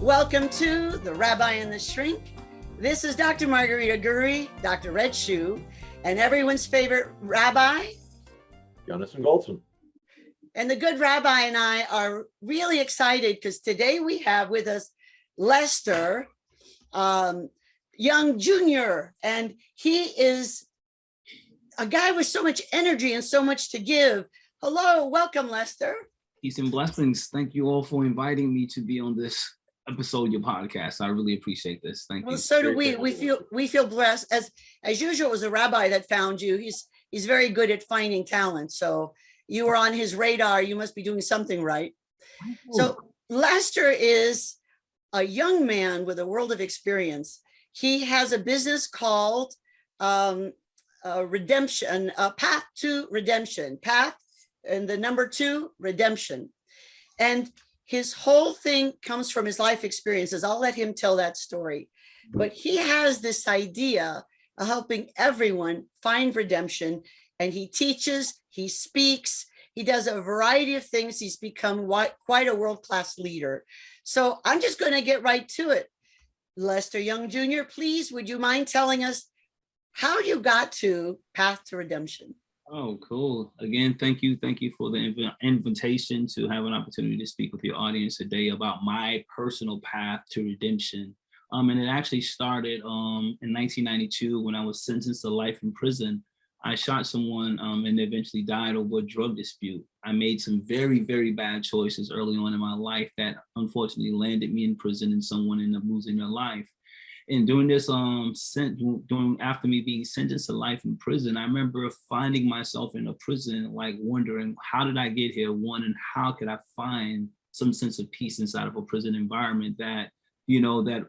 Welcome to the Rabbi and the Shrink. This is Dr. Margarita Gurri, Dr. Red Shoe, and everyone's favorite rabbi, Yonason Goldson. And the good rabbi and I are really excited because today we have with us Lester Young Jr., and he is a guy with so much energy and so much to give. Hello, welcome, Lester. Peace and blessings. Thank you all for inviting me to be on this episode of your podcast. I really appreciate this. Thank you. Well, so do we. We feel blessed. As usual, it was a rabbi that found you. He's very good at finding talent. So you were on his radar. You must be doing something right. So Lester is a young man with a world of experience. He has a business called Redemption, Path to Redemption, Path and the number 2, Redemption. And his whole thing comes from his life experiences. I'll let him tell that story. But he has this idea of helping everyone find redemption. And he teaches, he speaks, he does a variety of things. He's become quite a world-class leader. So I'm just going to get right to it. Lester Young Jr., please, would you mind telling us how you got to Path to Redemption? Oh, cool. Again, thank you. Thank you for the invitation to have an opportunity to speak with your audience today about my personal path to redemption. And it actually started in 1992 when I was sentenced to life in prison. I shot someone and eventually died over a drug dispute. I made some very, very bad choices early on in my life that unfortunately landed me in prison and someone ended up losing their life. And doing this, after me being sentenced to life in prison, I remember finding myself in a prison, like wondering, how did I get here? One, and how could I find some sense of peace inside of a prison environment that, that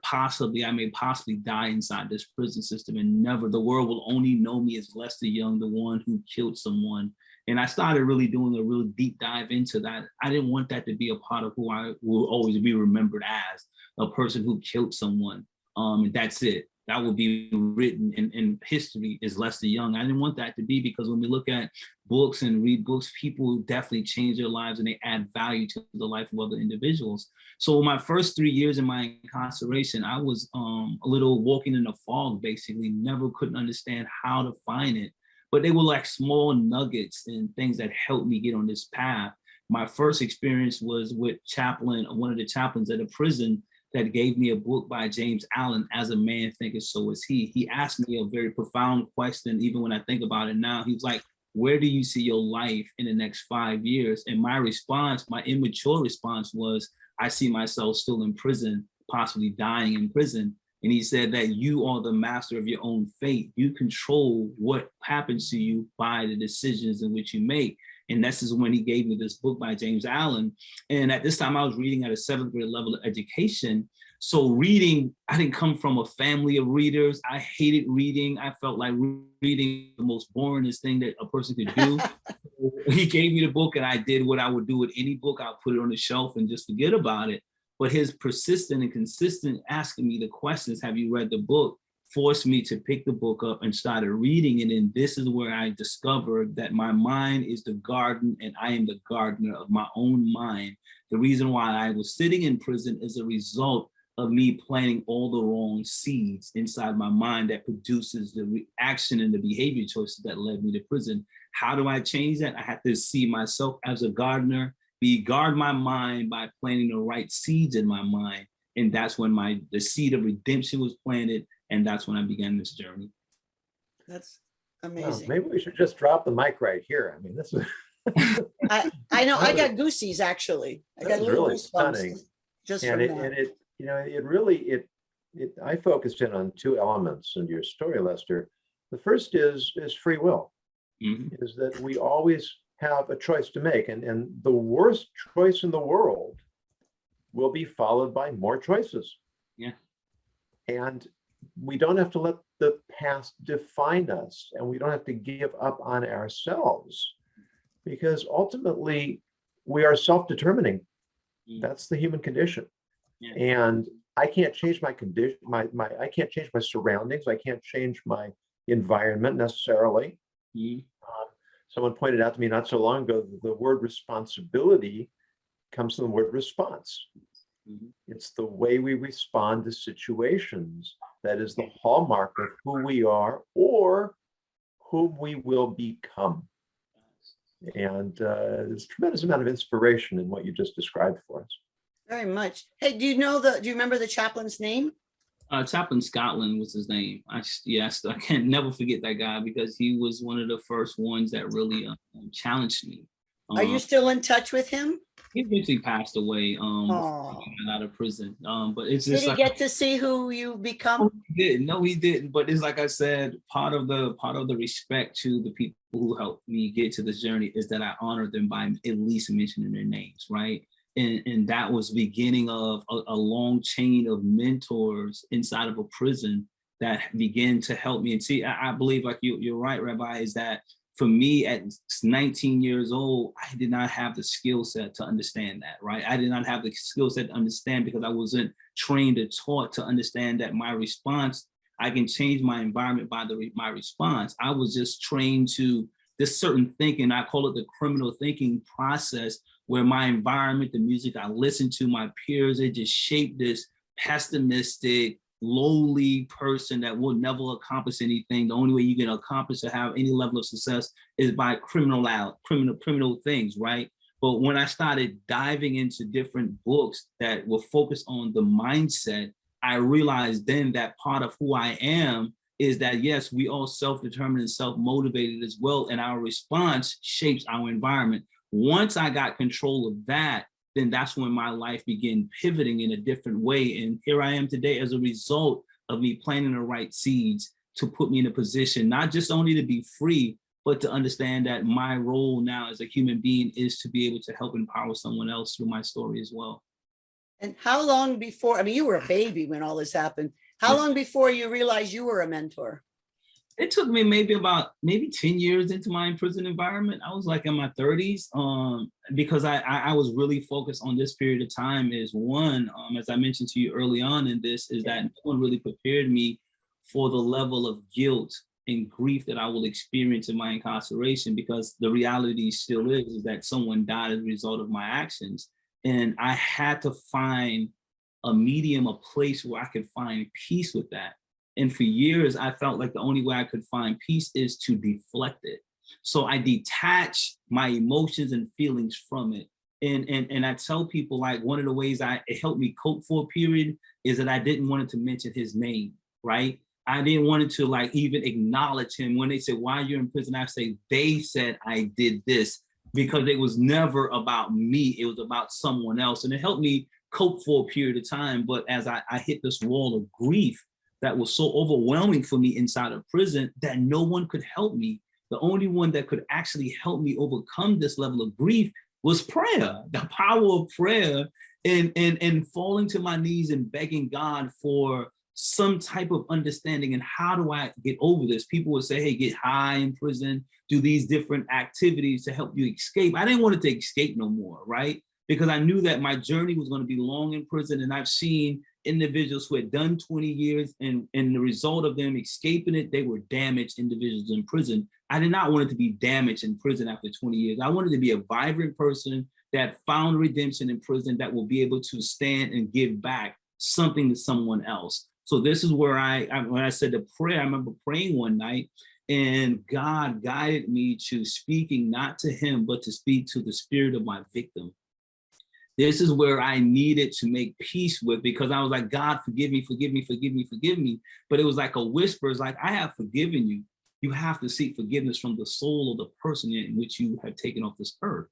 I may possibly die inside this prison system and never, the world will only know me as Lester Young, the one who killed someone. And I started really doing a really deep dive into that. I didn't want that to be a part of who I will always be remembered as, a person who killed someone. And that's it. That will be written in history as Lester Young. I didn't want that to be, because when we look at books and read books, people definitely change their lives and they add value to the life of other individuals. So my first 3 years in my incarceration, I was a little walking in a fog, basically, never couldn't understand how to find it. But they were like small nuggets and things that helped me get on this path. My first experience was with one of the chaplains at a prison that gave me a book by James Allen, As a Man Thinketh, So Is He. He asked me a very profound question, even when I think about it now. He was like, where do you see your life in the next 5 years? And my response, my immature response was, I see myself still in prison, possibly dying in prison. And he said that you are the master of your own fate. You control what happens to you by the decisions in which you make. And this is when he gave me this book by James Allen. And at this time I was reading at a 7th grade level of education. So reading, I didn't come from a family of readers. I hated reading. I felt like reading the most boringest thing that a person could do. He gave me the book and I did what I would do with any book. I'll put it on the shelf and just forget about it. But his persistent and consistent asking me the questions, have you read the book, forced me to pick the book up and started reading it. And this is where I discovered that my mind is the garden and I am the gardener of my own mind. The reason why I was sitting in prison is a result of me planting all the wrong seeds inside my mind that produces the reaction and the behavior choices that led me to prison. How do I change that? I had to see myself as a gardener, guard my mind by planting the right seeds in my mind. And that's when the seed of redemption was planted. And that's when I began this journey. That's amazing. Maybe we should just drop the mic right here. I mean, this is. I know. I got goosies actually. I got little really stunning. Just and from that. I focused in on 2 elements in your story, Lester. The first is free will. Mm-hmm. Is that we always have a choice to make, and the worst choice in the world will be followed by more choices. Yeah. And we don't have to let the past define us, and we don't have to give up on ourselves, because ultimately we are self-determining. That's the human condition. Yeah. And I can't change my condition, I can't change my surroundings. I can't change my environment necessarily. Someone pointed out to me not so long ago that the word responsibility comes from the word response. Mhm. It's the way we respond to situations that is the hallmark of who we are or whom we will become. And there's a tremendous amount of inspiration in what you just described for us. Very much. Hey, do you remember the chaplain's name? Chaplain Scotland was his name. I can't never forget that guy because he was one of the first ones that really challenged me. Are you still in touch with him? He eventually passed away before Oh, he got out of prison. But it's did just he like, get to see who you become? no, he didn't. No, he didn't. But it's like I said, part of the respect to the people who helped me get to this journey is that I honor them by at least mentioning their names, right? And that was beginning of a long chain of mentors inside of a prison that began to help me. And see, I believe, like you're right, Rabbi, is that for me at 19 years old, I did not have the skill set to understand that, right? I did not have the skill set to understand because I wasn't trained or taught to understand that my response, I can change my environment by my response. I was just trained to this certain thinking. I call it the criminal thinking process, where my environment, the music I listened to, my peers, it just shaped this pessimistic, lowly person that will never accomplish anything. The only way you can accomplish or have any level of success is by criminal things, right? But when I started diving into different books that were focused on the mindset, I realized then that part of who I am is that, yes, we all self-determined and self-motivated as well, and our response shapes our environment. Once I got control of that, then that's when my life began pivoting in a different way. And here I am today as a result of me planting the right seeds to put me in a position, not just only to be free, but to understand that my role now as a human being is to be able to help empower someone else through my story as well. And how long before, I mean, you were a baby when all this happened. How long before you realized you were a mentor? It took me maybe 10 years into my prison environment. I was like in my 30s, because I was really focused on this period of time. Is one, as I mentioned to you early on in this, is that no one really prepared me for the level of guilt and grief that I will experience in my incarceration, because the reality still is that someone died as a result of my actions. And I had to find a medium, a place where I could find peace with that. And for years, I felt like the only way I could find peace is to deflect it. So I detach my emotions and feelings from it. And I tell people, like, one of the ways it helped me cope for a period is that I didn't want to mention his name, right? I didn't want to like even acknowledge him. When they said, why are you in prison? I say, they said I did this, because it was never about me. It was about someone else. And it helped me cope for a period of time. But as I hit this wall of grief, that was so overwhelming for me inside of prison that no one could help me. The only one that could actually help me overcome this level of grief was prayer, the power of prayer, and falling to my knees and begging God for some type of understanding. And how do I get over this? People would say, hey, get high in prison, do these different activities to help you escape. I didn't want to escape no more, right? Because I knew that my journey was going to be long in prison. And I've seen individuals who had done 20 years, and the result of them escaping it, they were damaged individuals in prison. I did not want it to be damaged in prison after 20 years. I wanted to be a vibrant person that found redemption in prison, that will be able to stand and give back something to someone else. So this is where when I said the prayer, I remember praying one night, and God guided me to speaking not to him, but to speak to the spirit of my victim. This is where I needed to make peace with, because I was like, God, forgive me, forgive me, forgive me, forgive me. But it was like a whisper. It's like, I have forgiven you. You have to seek forgiveness from the soul of the person in which you have taken off this earth.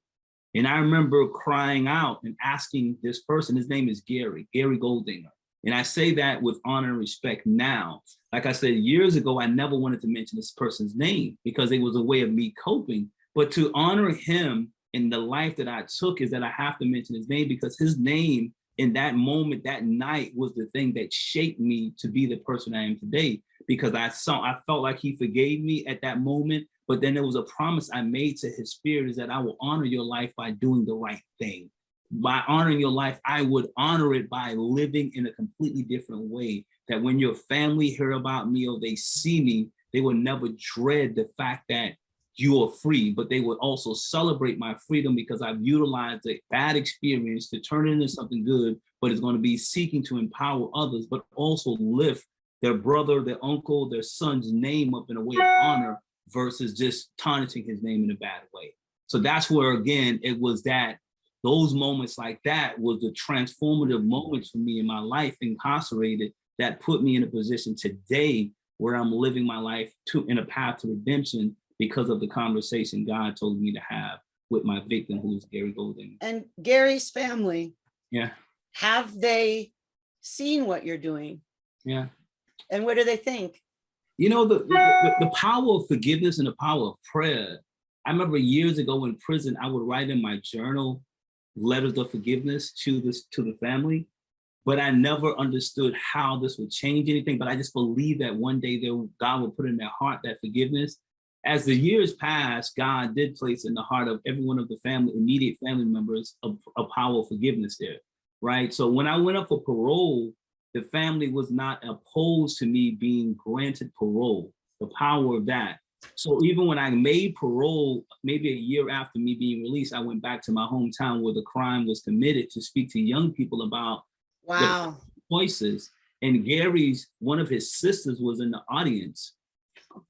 And I remember crying out and asking this person, his name is Gary Goldinger. And I say that with honor and respect now. Like I said, years ago, I never wanted to mention this person's name because it was a way of me coping. But to honor him in the life that I took is that I have to mention his name, because his name in that moment, that night, was the thing that shaped me to be the person I am today. Because I felt like he forgave me at that moment, but then there was a promise I made to his spirit, is that I will honor your life by doing the right thing. By honoring your life, I would honor it by living in a completely different way, that when your family hear about me or they see me, they will never dread the fact that you are free, but they would also celebrate my freedom because I've utilized a bad experience to turn it into something good, but it's going to be seeking to empower others, but also lift their brother, their uncle, their son's name up in a way of honor versus just tarnishing his name in a bad way. So that's where, again, it was that those moments like that was the transformative moments for me in my life incarcerated that put me in a position today where I'm living my life in a path to redemption because of the conversation God told me to have with my victim, who is Gary Golden. And Gary's family, Yeah. have they seen what you're doing? Yeah. And what do they think? You know, the power of forgiveness and the power of prayer. I remember years ago in prison, I would write in my journal letters of forgiveness to the family, but I never understood how this would change anything. But I just believed that one day God would put in their heart that forgiveness. As the years passed, God did place in the heart of every one of the immediate family members, a power of forgiveness there, right? So when I went up for parole, the family was not opposed to me being granted parole, the power of that. So even when I made parole, maybe a year after me being released, I went back to my hometown where the crime was committed to speak to young people about Wow. the choices. And one of his sisters was in the audience.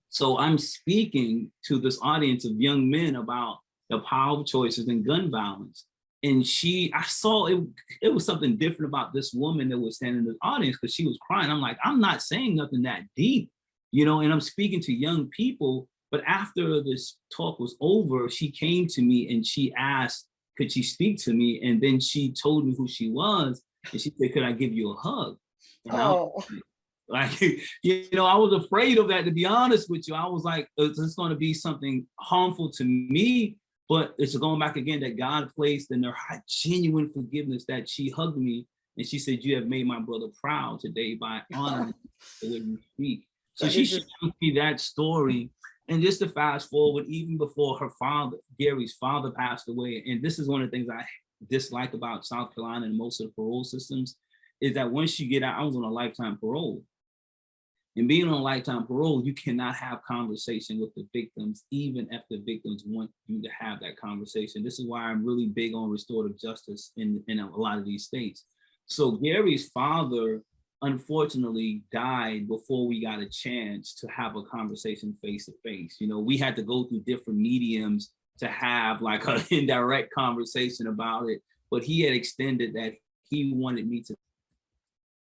So I'm speaking to this audience of young men about the power of choices and gun violence. And I saw it was something different about this woman that was standing in the audience because she was crying. I'm like, I'm not saying nothing that deep, and I'm speaking to young people. But after this talk was over, she came to me and she asked, could she speak to me? And then she told me who she was. And she said, could I give you a hug? And I was afraid of that, to be honest with you. I was like, is this going to be something harmful to me? But it's going back again that God placed in her genuine forgiveness that she hugged me and she said, you have made my brother proud today by honoring the way you speak. So she shared with me that story. And just to fast forward, even before her father, Gary's father, passed away, and this is one of the things I dislike about South Carolina and most of the parole systems, is that once you get out, I was on a lifetime parole. And being on a lifetime parole, you cannot have conversation with the victims, even if the victims want you to have that conversation. This is why I'm really big on restorative justice in a lot of these states. So Gary's father, unfortunately, died before we got a chance to have a conversation face to face. We had to go through different mediums to have like an indirect conversation about it, but he had extended that he wanted me to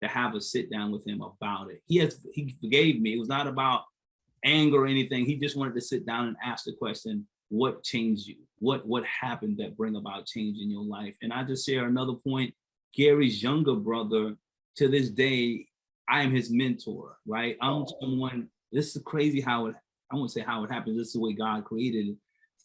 have a sit down with him about it. He forgave me. It was not about anger or anything. He just wanted to sit down and ask the question, what changed you? What happened that bring about change in your life? And I just share another point. Gary's younger brother, to this day, I am his mentor, right? I'm someone, this is crazy I won't say how it happens. This is the way God created it.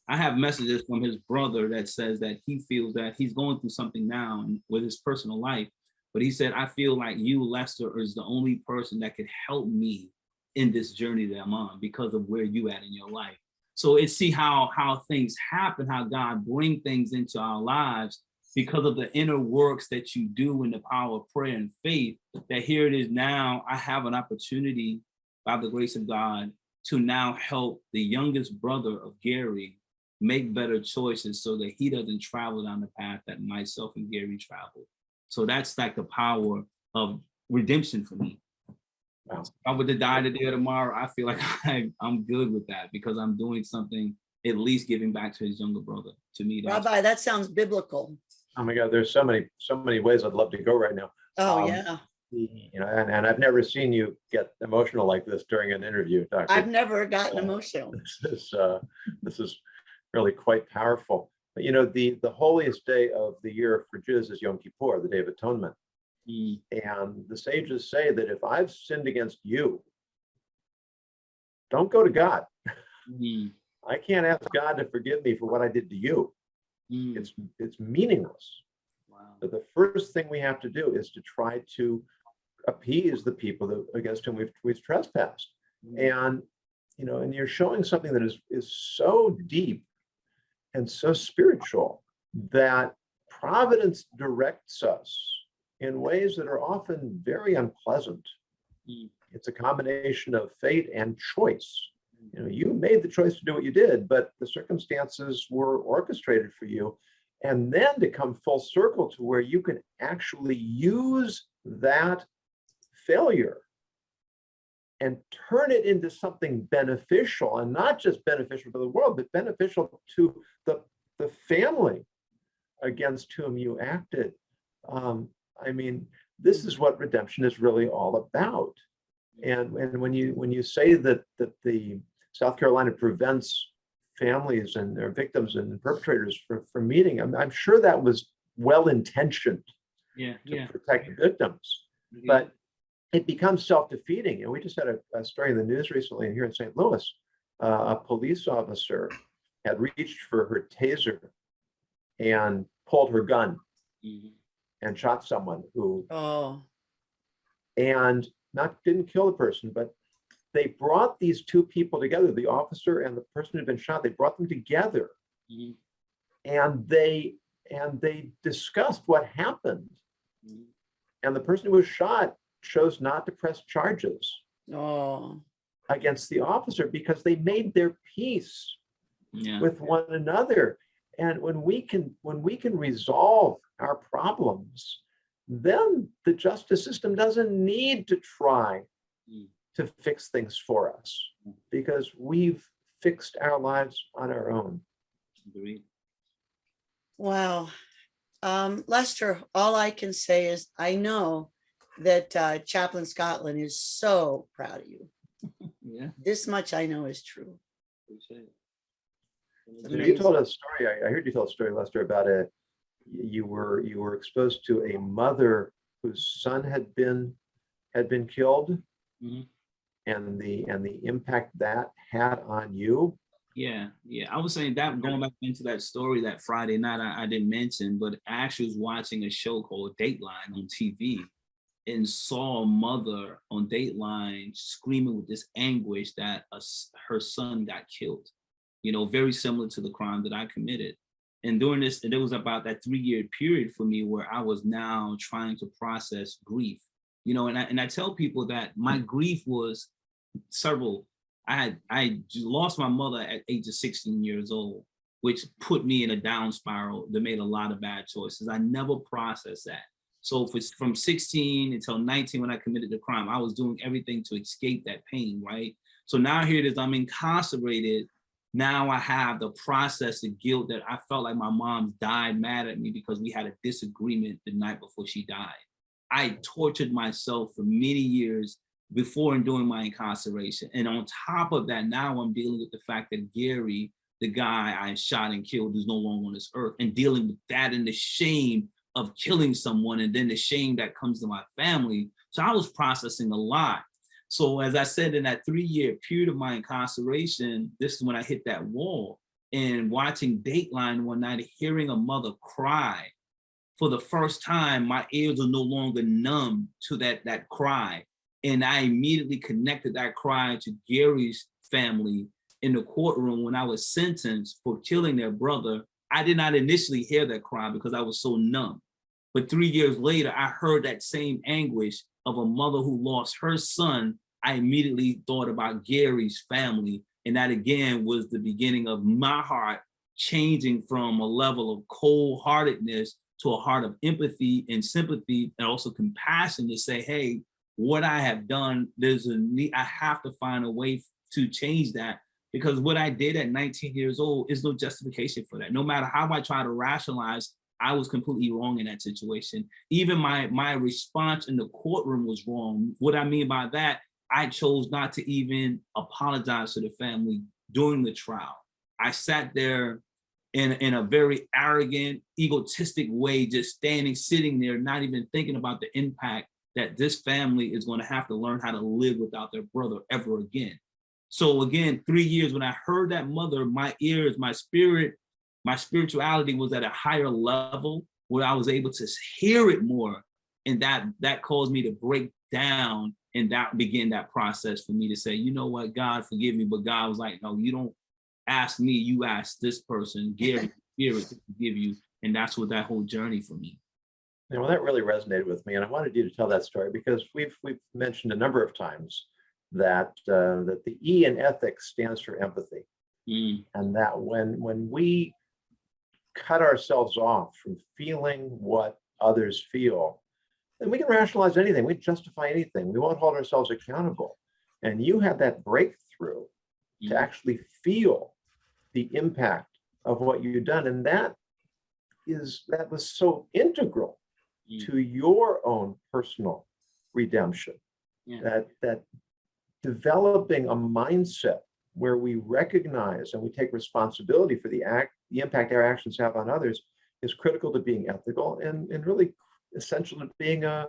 I have messages from his brother that says that he feels that he's going through something now with his personal life. But he said, I feel like you, Lester, is the only person that could help me in this journey that I'm on because of where you at in your life. So it's see how things happen, how God bring things into our lives because of the inner works that you do in the power of prayer and faith, that here it is now, I have an opportunity by the grace of God to now help the youngest brother of Gary make better choices so that he doesn't travel down the path that myself and Gary traveled. So that's like the power of redemption for me. Wow. If I were to die today or tomorrow, I feel like I'm good with that because I'm doing something, at least giving back to his younger brother. To me, Rabbi, that sounds biblical. Oh my God, there's so many ways I'd love to go right now. Oh yeah. And I've never seen you get emotional like this during an interview, Dr. I've never gotten emotional. This is really quite powerful. But the holiest day of the year for Jews is Yom Kippur, the Day of Atonement. And the sages say that if I've sinned against you, don't go to God. I can't ask God to forgive me for what I did to you. It's meaningless. Wow. But the first thing we have to do is to try to appease the people against whom we've trespassed. And you're showing something that is so deep and so spiritual that providence directs us in ways that are often very unpleasant. It's a combination of fate and choice. You made the choice to do what you did, but the circumstances were orchestrated for you. And then to come full circle to where you can actually use that failure and turn it into something beneficial, and not just beneficial to the world, but beneficial to the family against whom you acted. This is what redemption is really all about. And when you say that the South Carolina prevents families and their victims and perpetrators from meeting, I'm sure that was well-intentioned to protect the victims, but it becomes self-defeating. And we just had a story in the news recently here in St. Louis. A police officer had reached for her taser and pulled her gun and shot someone who, and didn't kill the person, but they brought these two people together, the officer and the person who'd been shot. They brought them together, and they discussed what happened. And the person who was shot chose not to press charges against the officer because they made their peace with one another. And when we can resolve our problems, then the justice system doesn't need to try to fix things for us because we've fixed our lives on our own. Agreed. Wow. Lester, all I can say is I know that Chaplain Scotland is so proud of you. Yeah. This much I know is true. Appreciate it. So you told a story. I heard you tell a story, Lester, about you were exposed to a mother whose son had been killed, and the impact that had on you. Yeah. I was saying that, going back into that story that Friday night I didn't mention, but I actually was watching a show called Dateline on TV and saw a mother on Dateline screaming with this anguish that her son got killed. Very similar to the crime that I committed. And during this, and it was about that 3-year period for me where I was now trying to process grief. And I tell people that my grief was several. I lost my mother at age of 16 years old, which put me in a down spiral that made a lot of bad choices. I never processed that. So from 16 until 19, when I committed the crime, I was doing everything to escape that pain, right? So now here it is, I'm incarcerated. Now I have the process of guilt that I felt like my mom died mad at me because we had a disagreement the night before she died. I tortured myself for many years before and during my incarceration. And on top of that, now I'm dealing with the fact that Gary, the guy I shot and killed, is no longer on this earth, and dealing with that and the shame of killing someone, and then the shame that comes to my family. So I was processing a lot. So as I said, in that 3-year period of my incarceration, this is when I hit that wall. And watching Dateline one night, hearing a mother cry, for the first time, my ears are no longer numb to that cry. And I immediately connected that cry to Gary's family in the courtroom when I was sentenced for killing their brother. I did not initially hear that cry because I was so numb. But 3 years later, I heard that same anguish of a mother who lost her son. I immediately thought about Gary's family. And that again was the beginning of my heart changing from a level of cold-heartedness to a heart of empathy and sympathy, and also compassion to say, hey, what I have done, there's a need, I have to find a way to change that, because what I did at 19 years old is no justification for that. No matter how I try to rationalize, I was completely wrong in that situation. Even my response in the courtroom was wrong. What I mean by that, I chose not to even apologize to the family during the trial. I sat there in a very arrogant, egotistic way, just sitting there, not even thinking about the impact that this family is going to have to learn how to live without their brother ever again. So again, 3 years, when I heard that mother, my ears, my spirituality was at a higher level where I was able to hear it more. And that caused me to break down, and that began that process for me to say, you know what, God, forgive me. But God was like, no, you don't ask me, you ask this person, Gary, Spirit, to forgive you. And that's what that whole journey for me. Well, that really resonated with me, and I wanted you to tell that story because we've mentioned a number of times that the E in ethics stands for empathy. And that when we cut ourselves off from feeling what others feel, then we can rationalize anything, we justify anything, we won't hold ourselves accountable. And you had that breakthrough to actually feel the impact of what you've done. And that was so integral to your own personal redemption. That developing a mindset where we recognize and we take responsibility for the impact our actions have on others is critical to being ethical and really essential to being a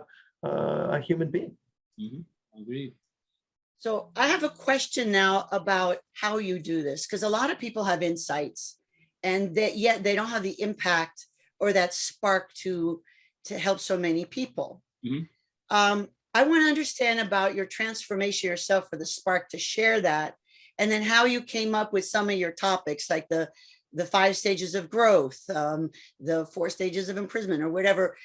human being. Agreed. So I have a question now about how you do this, because a lot of people have insights and that yet they don't have the impact or that spark to help so many people. I want to understand about your transformation yourself for the spark to share that, and then how you came up with some of your topics, like the 5 stages of growth, the 4 stages of imprisonment, or whatever.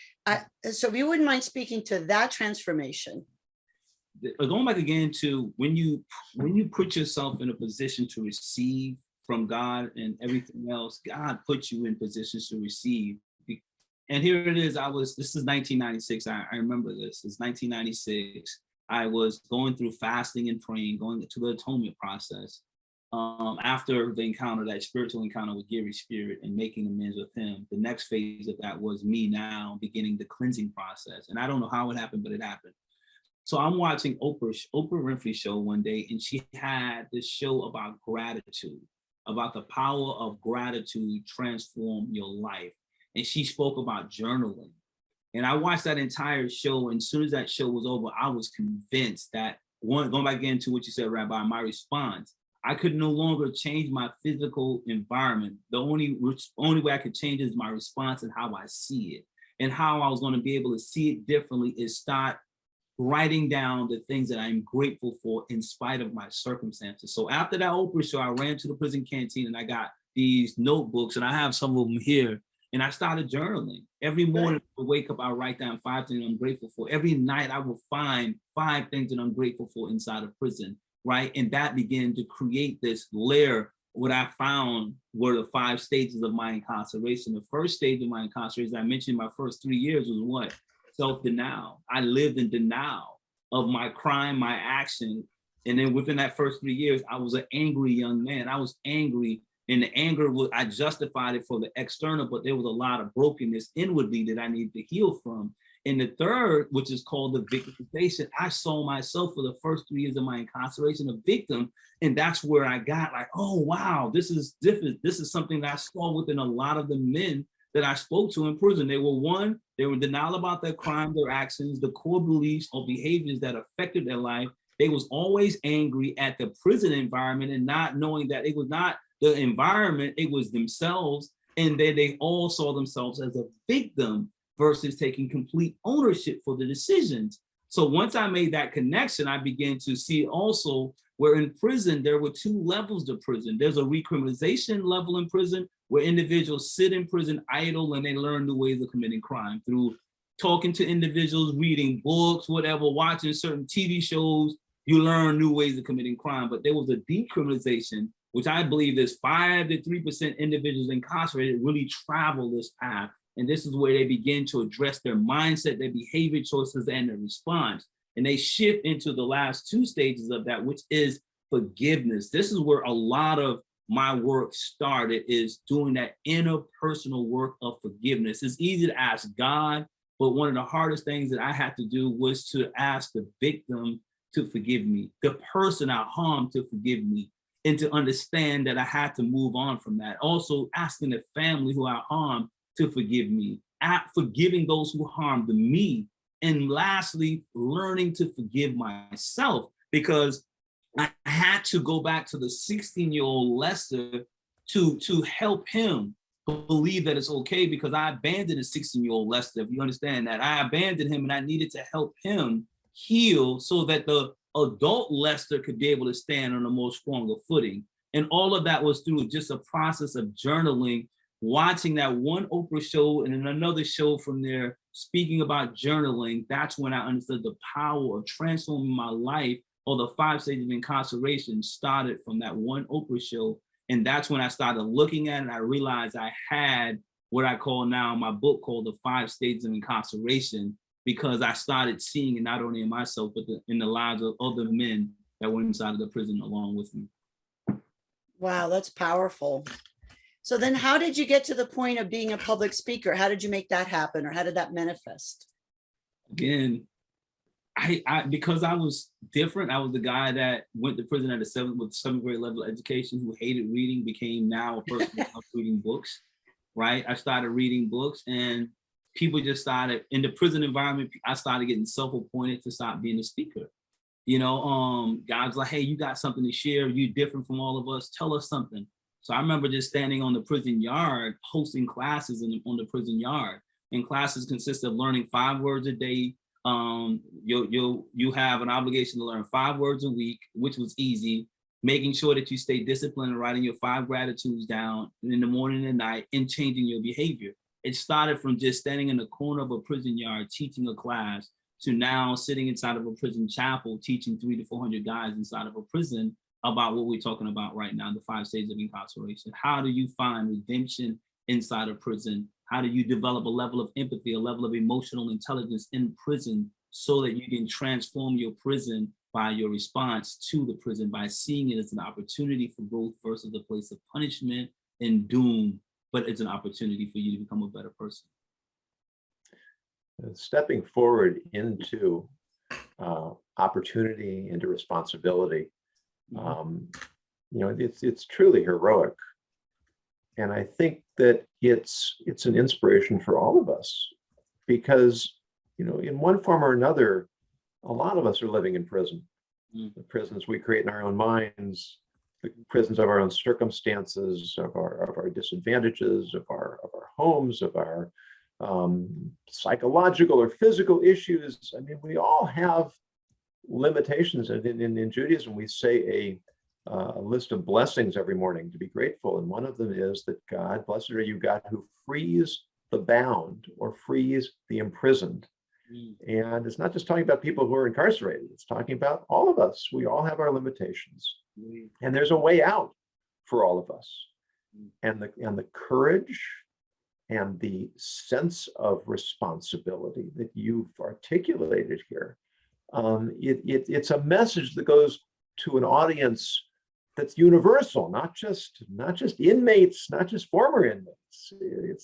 So if you wouldn't mind speaking to that transformation. Going back again to when you put yourself in a position to receive from God and everything else, God puts you in positions to receive. And here it is. This is 1996. I remember this. It's 1996. I was going through fasting and praying, going to the atonement process. After the encounter, that spiritual encounter with Gurri's spirit and making amends with him, the next phase of that was me now beginning the cleansing process. And I don't know how it happened, but it happened. So I'm watching Oprah Winfrey show one day, and she had this show about gratitude, about the power of gratitude transform your life. And she spoke about journaling. And I watched that entire show. And as soon as that show was over, I was convinced that, going back into what you said, Rabbi, my response, I could no longer change my physical environment. The only way I could change is my response and how I see it. And how I was going to be able to see it differently is start writing down the things that I'm grateful for in spite of my circumstances. So after that Oprah show, I ran to the prison canteen and I got these notebooks, and I have some of them here. And I started journaling. Every morning I wake up, I write down 5 things I'm grateful for. Every night I will find 5 things that I'm grateful for inside of prison, right? And that began to create this layer. What I found were the 5 stages of my incarceration. The first stage of my incarceration, I mentioned my first 3 years, was what? Self-denial. I lived in denial of my crime, my action. And then within that first 3 years, I was an angry young man. I was angry. And the anger, I justified it for the external, but there was a lot of brokenness inwardly that I needed to heal from. And the third, which is called the victimization, I saw myself for the first 3 years of my incarceration a victim. And that's where I got like, oh, wow, this is different. This is something that I saw within a lot of the men that I spoke to in prison. They were in denial about their crime, their actions, the core beliefs or behaviors that affected their life. They was always angry at the prison environment and not knowing that it was not the environment, it was themselves. And then they all saw themselves as a victim versus taking complete ownership for the decisions. So once I made that connection, I began to see also where in prison, there were 2 levels to prison. There's a recriminalization level in prison where individuals sit in prison idle and they learn new ways of committing crime through talking to individuals, reading books, whatever, watching certain TV shows, you learn new ways of committing crime. But there was a decriminalization, which I believe there's 5 to 3% individuals incarcerated really travel this path. And this is where they begin to address their mindset, their behavior choices, and their response. And they shift into the last 2 stages of that, which is forgiveness. This is where a lot of my work started, is doing that interpersonal work of forgiveness. It's easy to ask God, but one of the hardest things that I had to do was to ask the victim to forgive me, the person I harmed to forgive me, and to understand that I had to move on from that. Also asking the family who I harmed to forgive me, forgiving those who harmed me. And lastly, learning to forgive myself, because I had to go back to the 16-year-old Lester to help him believe that it's okay, because I abandoned the 16-year-old Lester, if you understand that. I abandoned him and I needed to help him heal so that the adult Lester could be able to stand on a more stronger footing. And all of that was through just a process of journaling, watching that one Oprah show and then another show from there speaking about journaling. That's when I understood the power of transforming my life or the 5 stages of incarceration started from that one Oprah show. And that's when I started looking at it. I realized I had what I call now my book called The 5 Stages of Incarceration, because I started seeing it not only in myself, but in the lives of other men that were inside of the prison along with me. Wow, that's powerful. So then how did you get to the point of being a public speaker? How did you make that happen, or how did that manifest? Again, I because I was different. I was the guy that went to prison at with seventh grade level of education, who hated reading, became now a person who loves reading books, right? I started reading books, and people just started, in the prison environment, I started getting self-appointed to stop being a speaker. You know, God's like, hey, you got something to share. You're different from all of us. Tell us something. So I remember just standing on the prison yard, hosting classes on the prison yard. And classes consist of learning 5 words a day. You have an obligation to learn 5 words a week, which was easy. Making sure that you stay disciplined and writing your 5 gratitudes down in the morning and night, and changing your behavior. It started from just standing in the corner of a prison yard teaching a class, to now sitting inside of a prison chapel teaching 300 to 400 guys inside of a prison about what we're talking about right now, the 5 stages of incarceration. How do you find redemption inside of prison? How do you develop a level of empathy, a level of emotional intelligence in prison, so that you can transform your prison by your response to the prison, by seeing it as an opportunity for growth versus a place of punishment and doom, but it's an opportunity for you to become a better person. Stepping forward into opportunity, into responsibility, it's truly heroic. And I think that it's an inspiration for all of us, because, in one form or another, a lot of us are living in prison. The prisons we create in our own minds, the prisons of our own circumstances, of our disadvantages, of our homes, of our psychological or physical issues. I mean, we all have limitations. And in Judaism, we say a list of blessings every morning to be grateful. And one of them is that God, blessed are you, God, who frees the bound or frees the imprisoned. And it's not just talking about people who are incarcerated. It's talking about all of us. We all have our limitations. And there's a way out for all of us. And the courage and the sense of responsibility that you've articulated here, it's a message that goes to an audience that's universal, not just inmates, not just former inmates.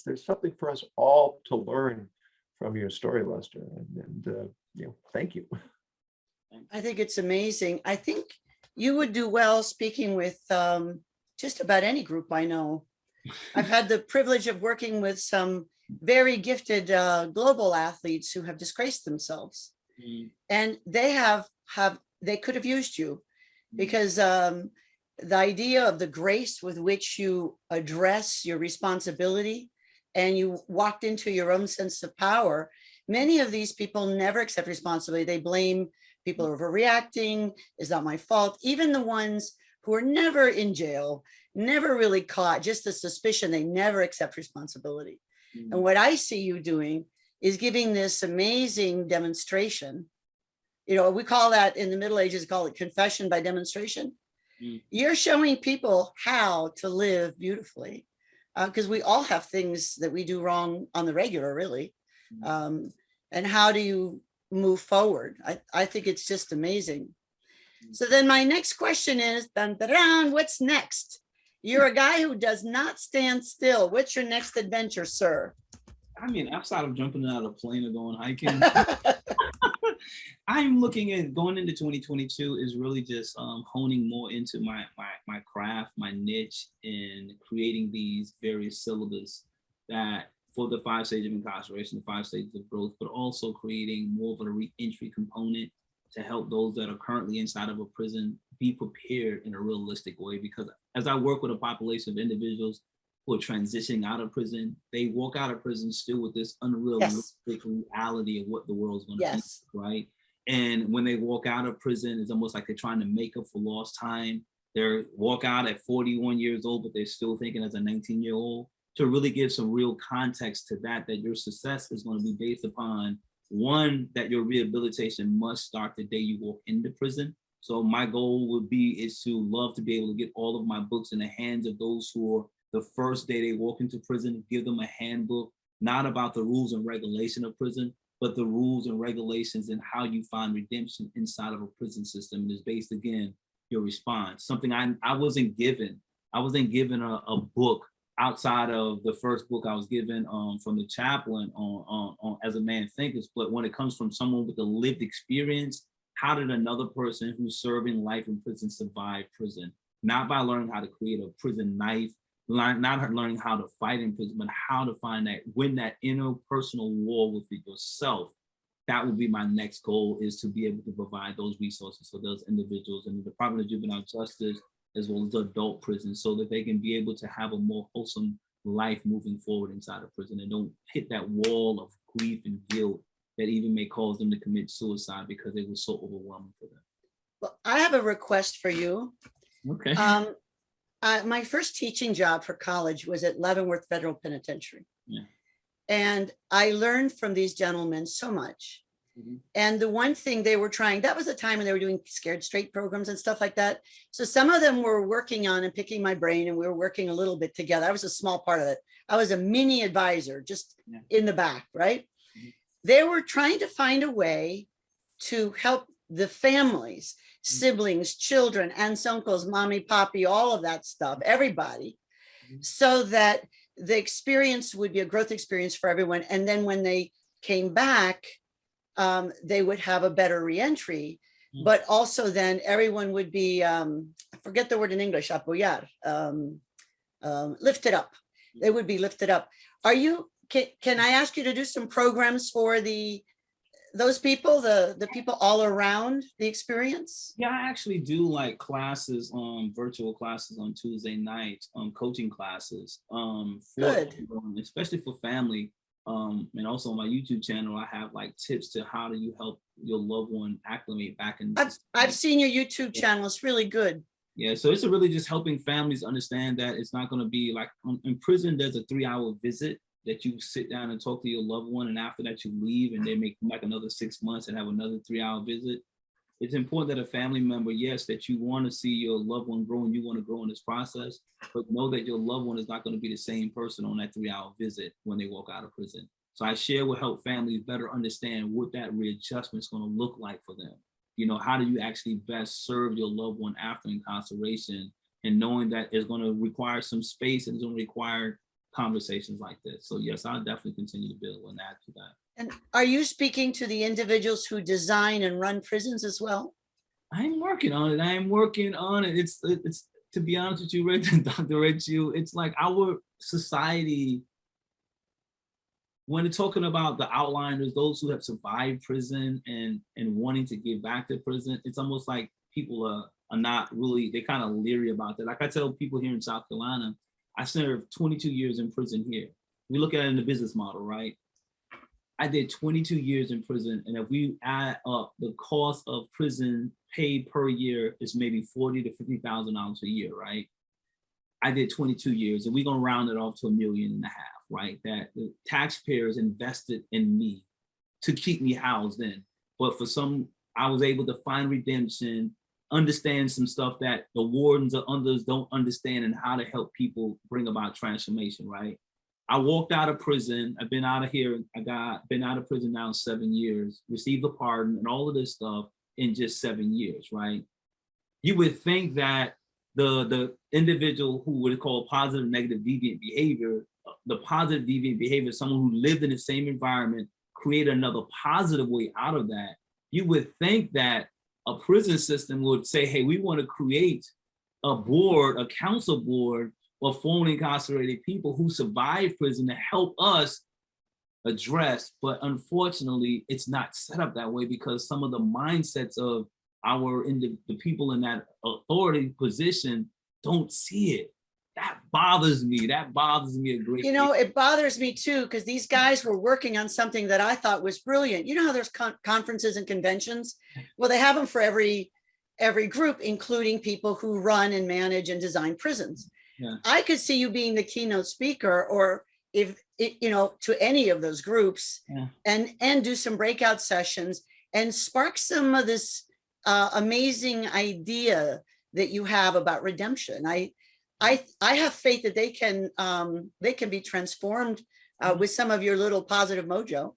There's something for us all to learn from your story, Lester, and thank you. I think it's amazing. I think you would do well speaking with just about any group I know. I've had the privilege of working with some very gifted global athletes who have disgraced themselves, and they could have used you, because the idea of the grace with which you address your responsibility and you walked into your own sense of power. Many of these people never accept responsibility. They blame people overreacting. It's not my fault. Even the ones who are never in jail, never really caught, just the suspicion, they never accept responsibility. And what I see you doing is giving this amazing demonstration. We call that in the Middle Ages, call it confession by demonstration. You're showing people how to live beautifully, because we all have things that we do wrong on the regular, really. And how do you move forward? I think it's just amazing. So then my next question is, what's next? You're a guy who does not stand still. What's your next adventure, sir? I mean, outside of jumping out of a plane or going hiking, I'm looking at going into 2022 is really just honing more into my craft, my niche, and creating these various syllabus that for the 5 stages of incarceration, the 5 stages of growth, but also creating more of a re-entry component to help those that are currently inside of a prison be prepared in a realistic way. Because as I work with a population of individuals who are transitioning out of prison, they walk out of prison still with this unrealistic reality of what the world's going to be, right? And when they walk out of prison, it's almost like they're trying to make up for lost time. They walk out at 41 years old, but they're still thinking as a 19-year-old. To really give some real context to that your success is going to be based upon, one, that your rehabilitation must start the day you walk into prison. So my goal is to love to be able to get all of my books in the hands of those who are the first day they walk into prison, give them a handbook, not about the rules and regulation of prison, but the rules and regulations and how you find redemption inside of a prison system. And it's based, again, your response. Something I wasn't given. I wasn't given a book outside of the first book I was given from the chaplain on As a Man Thinketh. But when it comes from someone with a lived experience, how did another person who's serving life in prison survive prison? Not by learning how to create a prison knife, not learning how to fight in prison, but how to win that interpersonal war with yourself. That would be my next goal, is to be able to provide those resources for those individuals in the Department of Juvenile Justice, as well as adult prisons, so that they can be able to have a more wholesome life moving forward inside of prison and don't hit that wall of grief and guilt that even may cause them to commit suicide because it was so overwhelming for them. Well, I have a request for you. Okay. My first teaching job for college was at Leavenworth Federal Penitentiary. Yeah. And I learned from these gentlemen so much. Mhm. And the one thing they were trying, that was the time when they were doing Scared Straight programs and stuff like that. So some of them were working on and picking my brain, and we were working a little bit together. I was a small part of it. I was a mini advisor, just in the back, right? Mhm. They were trying to find a way to help the families, siblings, children, aunts, uncles, mommy, poppy, all of that stuff, everybody, so that the experience would be a growth experience for everyone. And then when they came back, they would have a better reentry, but also then everyone would be, I forget the word in English, apoyar, lifted up. They would be lifted up. Can I ask you to do some programs for those people, the people all around the experience? Yeah, I actually do like classes, virtual classes on Tuesday nights, coaching classes, Good. Especially for family. And also on my YouTube channel, I have like tips to how do you help your loved one acclimate back in. I've seen your YouTube channel. It's really good. Yeah, so it's really just helping families understand that it's not going to be like in prison. There's a 3-hour visit that you sit down and talk to your loved one, and after that you leave, and they may come back another 6 months and have another 3-hour visit. It's important that a family member, yes, that you want to see your loved one grow and you want to grow in this process, but know that your loved one is not going to be the same person on that 3-hour visit when they walk out of prison. So I share will help families better understand what that readjustment is going to look like for them. You know, how do you actually best serve your loved one after incarceration, and knowing that it's going to require some space and it's going to require conversations like this. So yes, I'll definitely continue to build and add to that. And are you speaking to the individuals who design and run prisons as well? I'm working on it. It's to be honest with you, Dr. Rachel, it's like our society, when they're talking about the outliners, those who have survived prison and wanting to give back to prison, it's almost like people are not really, they're kind of leery about that. Like I tell people here in South Carolina, I served 22 years in prison here. We look at it in the business model, right? I did 22 years in prison, and if we add up the cost of prison paid per year is maybe $40,000 to $50,000 a year, right? I did 22 years, and we're gonna round it off to $1.5 million, right? That the taxpayers invested in me to keep me housed in. But for some, I was able to find redemption, understand some stuff that the wardens or others don't understand, and how to help people bring about transformation, right? I walked out of prison. I've been out of here. Been out of prison now 7 years, received a pardon and all of this stuff in just 7 years, right? You would think that the individual who would call positive, negative, deviant behavior, the positive deviant behavior, someone who lived in the same environment, create another positive way out of that. You would think that a prison system would say, hey, we want to create a board, a council board of formerly incarcerated people who survived prison to help us address. But unfortunately, it's not set up that way, because some of the mindsets of the people in that authority position don't see it. That bothers me. That bothers me a great deal. You know, it bothers me too, because these guys were working on something that I thought was brilliant. You know how there's conferences and conventions? Well, they have them for every group, including people who run and manage and design prisons. Yeah. I could see you being the keynote speaker, or if you know, to any of those groups, yeah, and do some breakout sessions and spark some of this amazing idea that you have about redemption. I have faith that they can be transformed with some of your little positive mojo.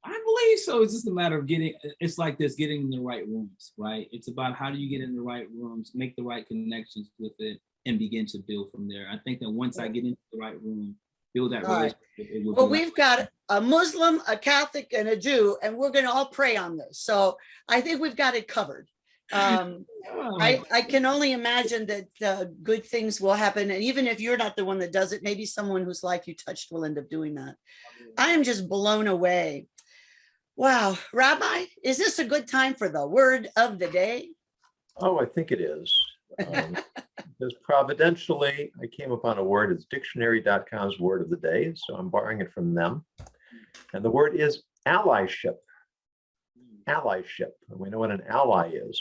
I believe so. It's just a matter of it's like this, getting in the right rooms, right? It's about how do you get in the right rooms, make the right connections with it, and begin to build from there. I think that once I get into the right room, build that relationship. Well, we've got a Muslim, a Catholic, and a Jew, and we're going to all pray on this. So I think we've got it covered. I can only imagine that good things will happen. And even if you're not the one that does it, maybe someone whose life you touched will end up doing that. I am just blown away. Wow. Rabbi, is this a good time for the word of the day? Oh, I think it is. Because providentially, I came upon a word. It's dictionary.com's word of the day. So I'm borrowing it from them. And the word is allyship. Allyship. And we know what an ally is.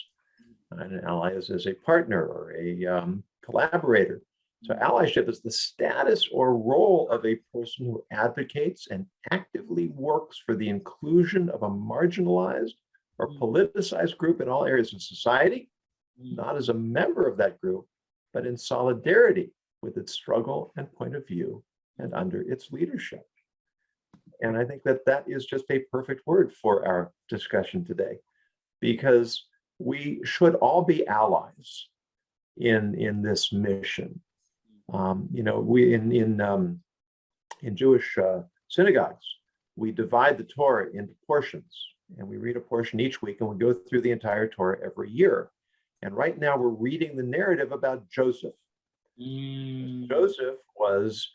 And an ally is a partner or a collaborator. So allyship is the status or role of a person who advocates and actively works for the inclusion of a marginalized or politicized group in all areas of society, not as a member of that group, but in solidarity with its struggle and point of view and under its leadership. And I think that that is just a perfect word for our discussion today, because we should all be allies in this mission. We in Jewish synagogues, we divide the Torah into portions, and we read a portion each week, and we go through the entire Torah every year. And right now we're reading the narrative about Joseph. Joseph was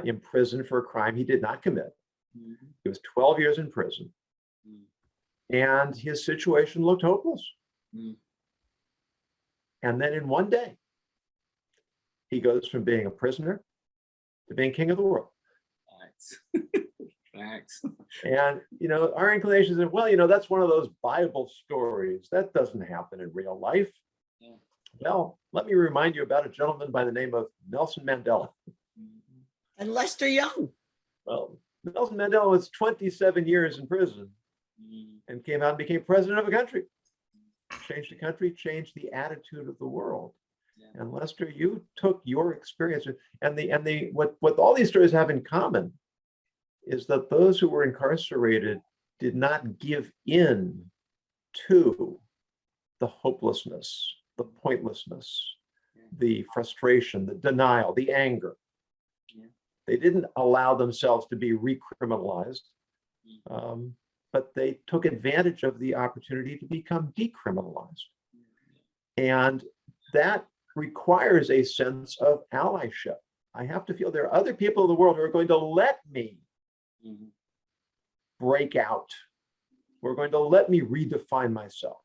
imprisoned for a crime he did not commit. He was 12 years in prison, and his situation looked hopeless. And then in one day, he goes from being a prisoner to being king of the world. Facts. And, our inclination is, well, that's one of those Bible stories. That doesn't happen in real life. Yeah. Well, let me remind you about a gentleman by the name of Nelson Mandela. And Lester Young. Well, Nelson Mandela was 27 years in prison and came out and became president of a country. Changed the country, changed the attitude of the world. Yeah. And Lester, you took your experience, and what all these stories have in common is that those who were incarcerated did not give in to the hopelessness, the pointlessness, the frustration, the denial, the anger. Yeah. They didn't allow themselves to be recriminalized, but they took advantage of the opportunity to become decriminalized. And that requires a sense of allyship. I have to feel there are other people in the world who are going to let me break out. Who are going to let me redefine myself.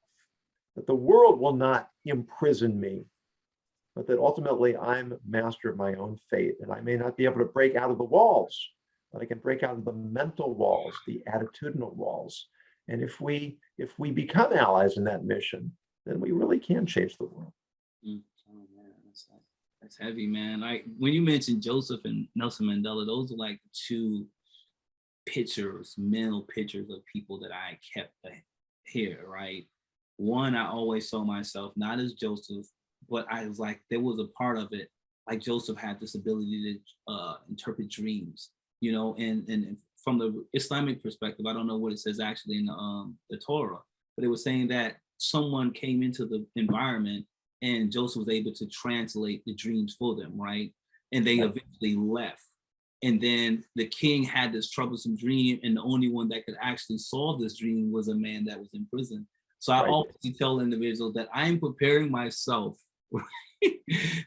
That the world will not imprison me, but that ultimately I'm master of my own fate. And I may not be able to break out of the walls, but I can break out of the mental walls, the attitudinal walls. And if we become allies in that mission, then we really can change the world. Oh man, that's heavy, man. When you mentioned Joseph and Nelson Mandela, those are like two mental pictures of people that I kept here, right? One, I always saw myself not as Joseph, but I was like, there was a part of it, like Joseph had this ability to interpret dreams, and from the Islamic perspective, I don't know what it says actually in the Torah, but it was saying that someone came into the environment and Joseph was able to translate the dreams for them, right? And they eventually left. And then the king had this troublesome dream, and the only one that could actually solve this dream was a man that was in prison. So I always tell individuals that I'm preparing myself that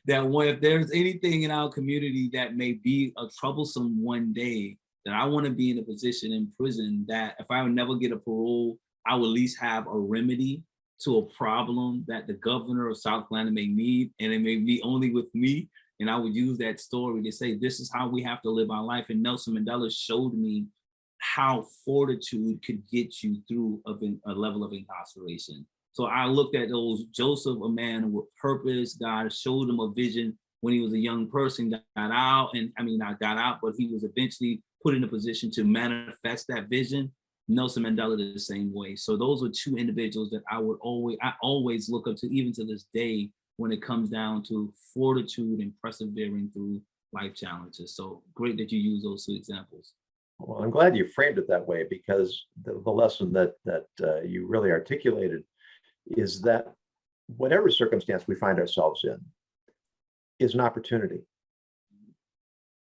if there's anything in our community that may be a troublesome one day, that I want to be in a position in prison that if I would never get a parole, I will at least have a remedy to a problem that the governor of South Carolina may need, and it may be only with me. And I would use that story to say, this is how we have to live our life. And Nelson Mandela showed me how fortitude could get you through a level of incarceration. So I looked at those, Joseph, a man with purpose. God showed him a vision when he was a young person, got out, and not got out, but he was eventually put in a position to manifest that vision. Nelson Mandela the same way. So those are two individuals that I always look up to, even to this day, when it comes down to fortitude and persevering through life challenges. So great that you use those two examples. Well, I'm glad you framed it that way, because the lesson that you really articulated is that whatever circumstance we find ourselves in is an opportunity.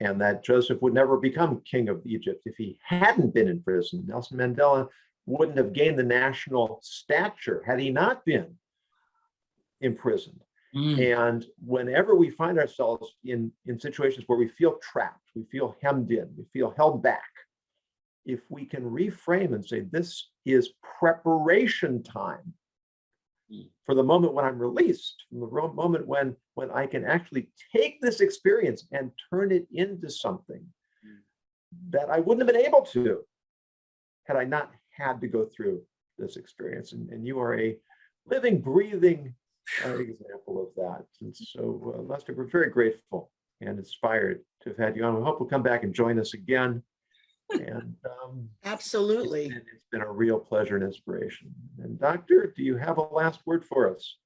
And that Joseph would never become king of Egypt if he hadn't been in prison. Nelson Mandela wouldn't have gained the national stature had he not been imprisoned. And whenever we find ourselves in situations where we feel trapped, we feel hemmed in, we feel held back, if we can reframe and say, this is preparation time for the moment when I'm released, from the moment when I can actually take this experience and turn it into something that I wouldn't have been able to had I not had to go through this experience. And you are a living, breathing example of that. And so, Lester, we're very grateful and inspired to have had you on. We hope you'll come back and join us again. And Absolutely. It's been a real pleasure and inspiration. And Doctor, do you have a last word for us?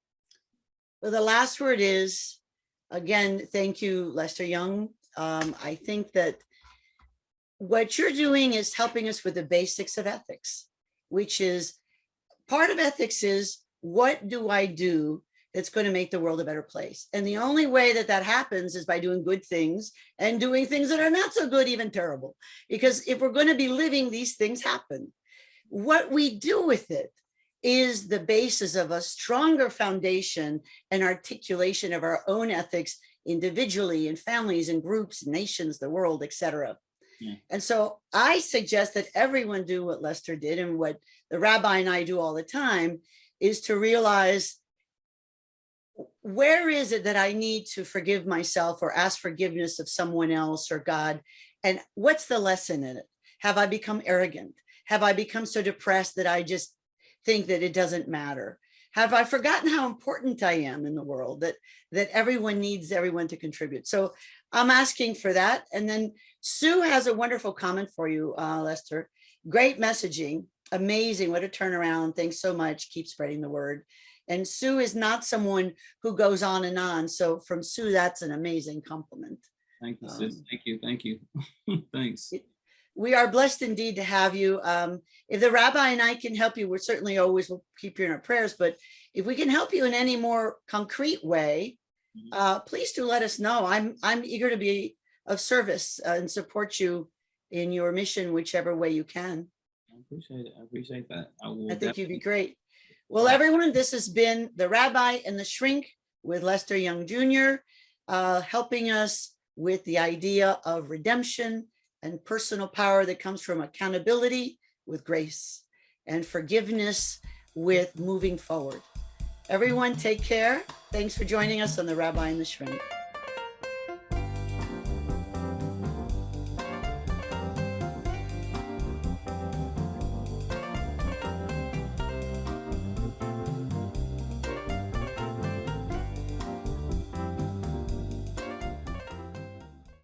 Well, the last word is, again, thank you, Lester Young. I think that what you're doing is helping us with the basics of ethics, which is part of ethics is, what do I do that's going to make the world a better place? And the only way that that happens is by doing good things and doing things that are not so good, even terrible. Because if we're going to be living, these things happen. What we do with it is the basis of a stronger foundation and articulation of our own ethics individually, in families and groups, nations, the world, etc. Yeah. And so I suggest that everyone do what Lester did, and what the Rabbi and I do all the time, is to realize, where is it that I need to forgive myself or ask forgiveness of someone else or God? And what's the lesson in it? Have I become arrogant? Have I become so depressed that I just think that it doesn't matter? Have I forgotten how important I am in the world, that everyone needs everyone to contribute? So I'm asking for that. And then Sue has a wonderful comment for you, Lester. Great messaging. Amazing. What a turnaround. Thanks so much. Keep spreading the word. And Sue is not someone who goes on and on. So from Sue, that's an amazing compliment. Thank you, sis. Thank you. Thank you. Thanks. We are blessed indeed to have you. If the Rabbi and I can help you, we're certainly always will keep you in our prayers. But if we can help you in any more concrete way, please do let us know. I'm eager to be of service and support you in your mission, whichever way you can. I appreciate it. I appreciate that. I think you'd be great. Well, everyone, this has been The Rabbi and the Shrink with Lester Young Jr., helping us with the idea of redemption and personal power that comes from accountability with grace, and forgiveness with moving forward. Everyone, take care. Thanks for joining us on The Rabbi and the Shrink.